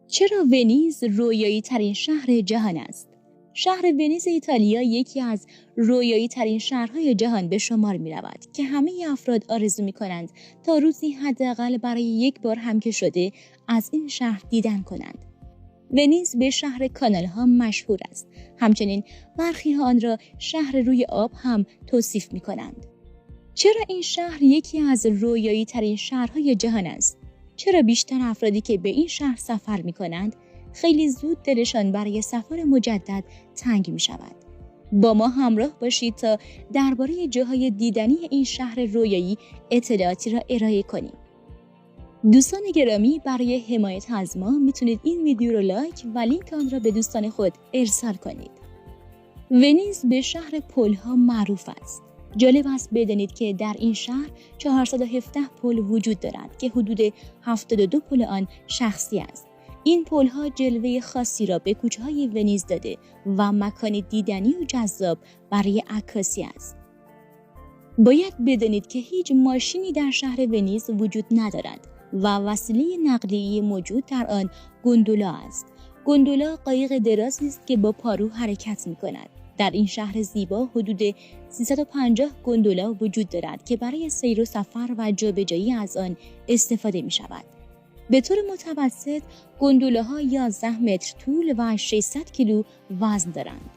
چرا ونیز رویایی ترین شهر جهان است؟ شهر ونیز ایتالیا یکی از رویایی ترین شهرهای جهان به شمار می رود که همه افراد آرزو می کنند تا روزی حداقل برای یک بار هم که شده از این شهر دیدن کنند. ونیز به شهر کانال ها مشهور است. همچنین برخی ها آن را شهر روی آب هم توصیف می کنند. چرا این شهر یکی از رویایی ترین شهرهای جهان است؟ چرا بیشتر افرادی که به این شهر سفر می کنند خیلی زود دلشان برای سفر مجدد تنگ می شود؟ با ما همراه باشید تا درباره جاهای دیدنی این شهر رویایی اطلاعاتی را ارائه کنیم. دوستان گرامی، برای حمایت از ما میتونید این ویدیو رو لایک و لینک آن را به دوستان خود ارسال کنید. ونیز به شهر پل‌ها معروف است. جالب است بدانید که در این شهر 417 پل وجود دارد که حدود 72 پل آن شخصی است. این پل‌ها جلوه خاصی را به کوچه‌های ونیز داده و مکان دیدنی و جذاب برای عکاسی است. باید بدانید که هیچ ماشینی در شهر ونیز وجود ندارد و وسیله نقلیه موجود در آن گوندولا است. گوندولا قایق درازی است که با پارو حرکت می‌کند. در این شهر زیبا حدود 350 گوندولا وجود دارد که برای سیر و سفر و جابجایی از آن استفاده می شود. به طور متوسط گوندولاها 11 متر طول و 600 کیلو وزن دارند.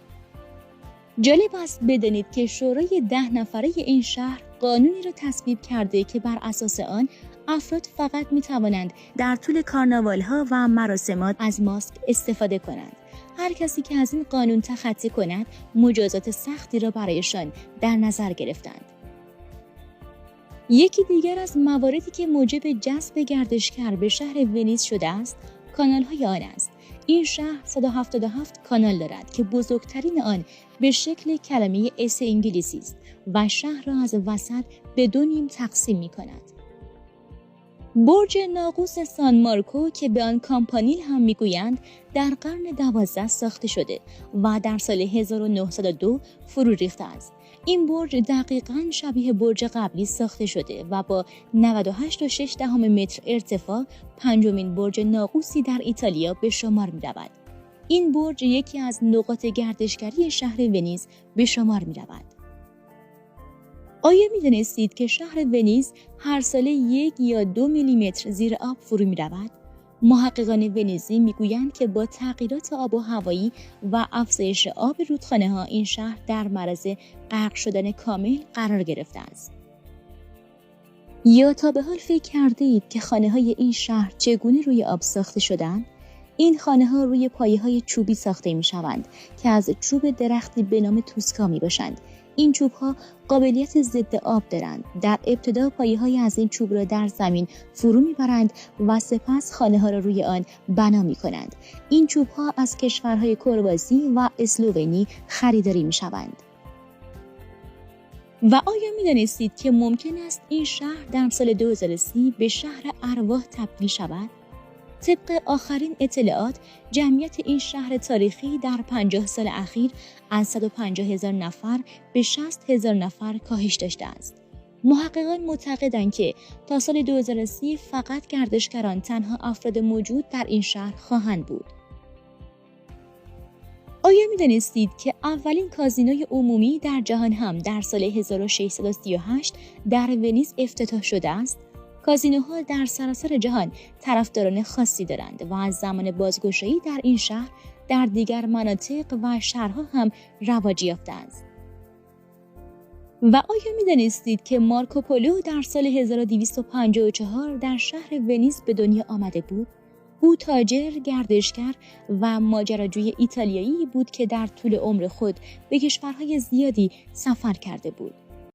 جالب است بدانید که شورای 10 نفره این شهر قانونی را تصویب کرده که بر اساس آن افراد فقط می توانند در طول کارناوال‌ها و مراسمات از ماسک استفاده کنند. هر کسی که از این قانون تخطی کند مجازات سختی را برایشان در نظر گرفتند. یکی دیگر از مواردی که موجب جذب گردشگر به شهر ونیز شده است، کانال‌های آن است. این شهر 177 کانال دارد که بزرگترین آن به شکل کلمه اس انگلیسی است و شهر را از وسط به دو نیم تقسیم می‌کند. برج ناقوس سان مارکو که به آن کامپانیل هم میگویند در قرن 12 ساخته شده و در سال 1902 فرو ریخته است. این برج دقیقاً شبیه برج قبلی ساخته شده و با 98.6 متر ارتفاع پنجمین برج ناقوسی در ایتالیا به شمار می رود. این برج یکی از نقاط گردشگری شهر ونیز به شمار می رود. آیا می دانستید که شهر ونیز هر ساله 1 یا 2 میلیمتر زیر آب فرو می رود؟ محققان ونیزی می گویند که با تغییرات آب و هوایی و افزایش آب رودخانه ها این شهر در معرض غرق شدن کامل قرار گرفته است. یا تا به حال فکر کرده اید که خانه های این شهر چگونه روی آب ساخته شدند؟ این خانه ها روی پایه های چوبی ساخته می شوند که از چوب درختی به نام توسکا می باشند. این چوب ها قابلیت ضد آب دارند. در ابتدا پایه های از این چوب را در زمین فرو میبرند و سپس خانه ها را روی آن بنا می کنند. این چوب ها از کشورهای کرواسی و اسلوونی خریداری می شوند. و آیا می دانستید که ممکن است این شهر در سال 2030 به شهر ارواح تبدیل شود؟ طبق آخرین اطلاعات جمعیت این شهر تاریخی در 50 سال اخیر از 150,000 نفر به 60,000 نفر کاهش داشته است. محققان معتقدند که تا سال 2030 فقط گردشگران تنها افراد موجود در این شهر خواهند بود. آیا می دانستید که اولین کازینوی عمومی در جهان هم در سال 1638 در ونیز افتتاح شده است؟ کازینوها در سراسر جهان طرفداران خاصی دارند و از زمان بازگشایی در این شهر در دیگر مناطق و شهرها هم رواج یافته است. و آیا می دانستید که مارکوپولو در سال 1254 در شهر ونیز به دنیا آمده بود؟ او تاجر، گردشگر و ماجراجوی ایتالیایی بود که در طول عمر خود به کشورهای زیادی سفر کرده بود.